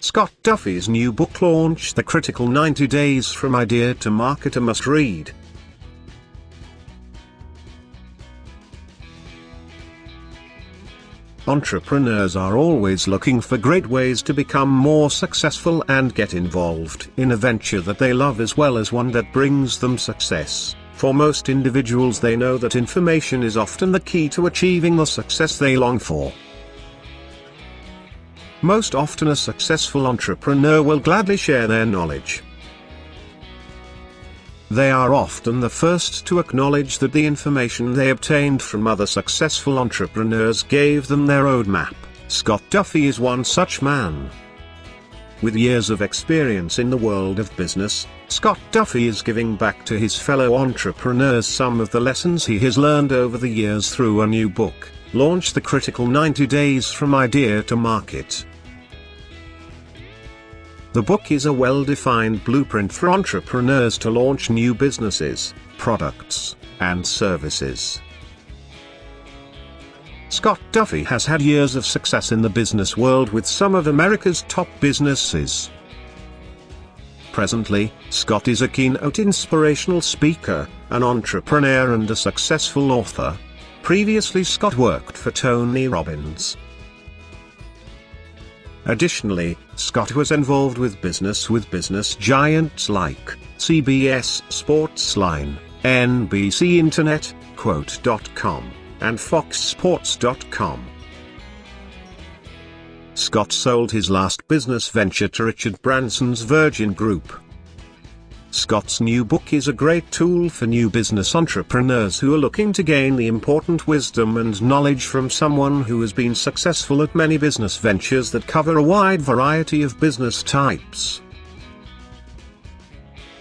Scott Duffy's new book launched, The Critical 90 Days from Idea to Market, a must-read. Entrepreneurs are always looking for great ways to become more successful and get involved in a venture that they love as well as one that brings them success. For most individuals, they know that information is often the key to achieving the success they long for. Most often a successful entrepreneur will gladly share their knowledge. They are often the first to acknowledge that the information they obtained from other successful entrepreneurs gave them their roadmap. Scott Duffy is one such man. With years of experience in the world of business, Scott Duffy is giving back to his fellow entrepreneurs some of the lessons he has learned over the years through a new book, launched The Critical 90 Days from Idea to Market. The book is a well-defined blueprint for entrepreneurs to launch new businesses, products, and services. Scott Duffy has had years of success in the business world with some of America's top businesses. Presently, Scott is a keynote inspirational speaker, an entrepreneur and a successful author. Previously, Scott worked for Tony Robbins. Additionally, Scott was involved with business giants like CBS Sportsline, NBC Internet, Quote.com, and FoxSports.com. Scott sold his last business venture to Richard Branson's Virgin Group. Scott's new book is a great tool for new business entrepreneurs who are looking to gain the important wisdom and knowledge from someone who has been successful at many business ventures that cover a wide variety of business types.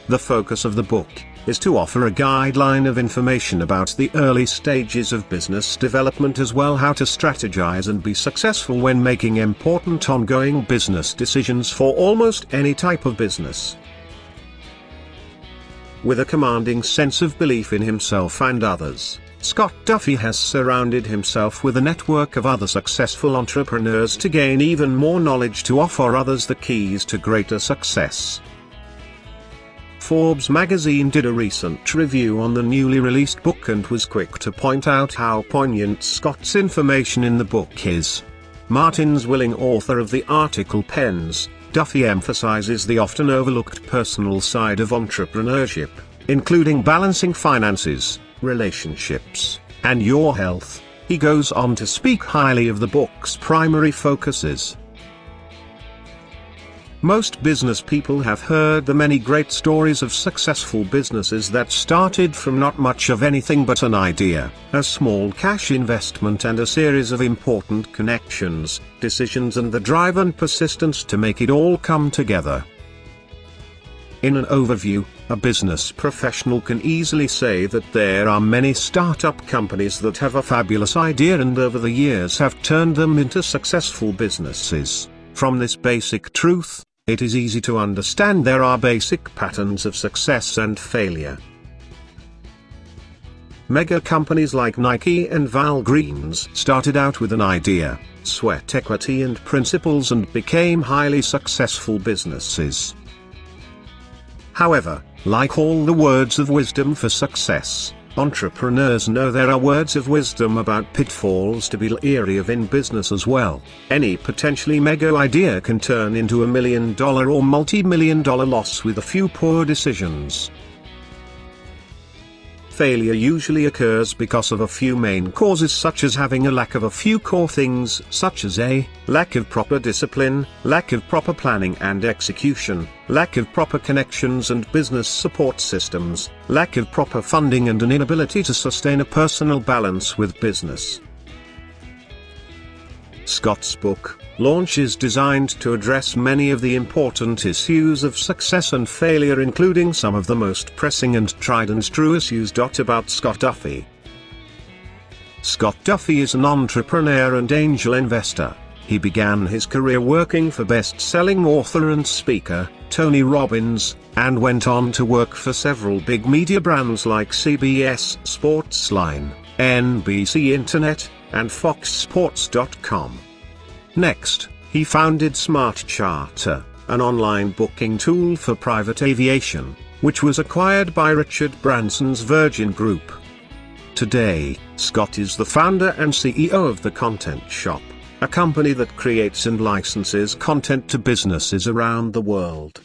The focus of the book is to offer a guideline of information about the early stages of business development, as well how to strategize and be successful when making important ongoing business decisions for almost any type of business. With a commanding sense of belief in himself and others, Scott Duffy has surrounded himself with a network of other successful entrepreneurs to gain even more knowledge to offer others the keys to greater success. Forbes magazine did a recent review on the newly released book and was quick to point out how poignant Scott's information in the book is. Martin's willing author of the article pens, Duffy emphasizes the often overlooked personal side of entrepreneurship, including balancing finances, relationships, and your health. He goes on to speak highly of the book's primary focuses. Most business people have heard the many great stories of successful businesses that started from not much of anything but an idea, a small cash investment and a series of important connections, decisions and the drive and persistence to make it all come together. In an overview, a business professional can easily say that there are many startup companies that have a fabulous idea and over the years have turned them into successful businesses. From this basic truth, it is easy to understand there are basic patterns of success and failure. Mega companies like Nike and Walgreens started out with an idea, sweat equity and principles and became highly successful businesses. However, like all the words of wisdom for success, entrepreneurs know there are words of wisdom about pitfalls to be leery of in business as well. Any potentially mega idea can turn into $1 million or multi-million-dollar loss with a few poor decisions. Failure usually occurs because of a few main causes, such as having a lack of a few core things, such as a lack of proper discipline, lack of proper planning and execution, lack of proper connections and business support systems, lack of proper funding and an inability to sustain a personal balance with business. Scott's book, Launch, is designed to address many of the important issues of success and failure, including some of the most pressing and tried and true issues. About Scott Duffy. Scott Duffy is an entrepreneur and angel investor. He began his career working for best-selling author and speaker, Tony Robbins, and went on to work for several big media brands like CBS Sportsline, NBC Internet, and FoxSports.com. Next, He founded Smart Charter, an online booking tool for private aviation, which was acquired by Richard Branson's Virgin Group. Today, Scott is the founder and CEO of The Content Shop, a company that creates and licenses content to businesses around the world.